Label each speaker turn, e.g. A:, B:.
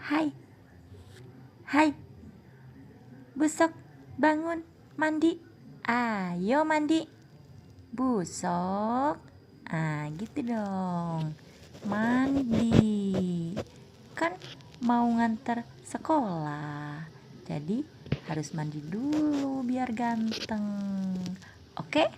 A: Hai, hai, Busok, bangun, mandi. Ayo mandi, Busok. Gitu dong. Mandi. Kan mau nganter sekolah. Jadi harus mandi dulu biar ganteng. Oke?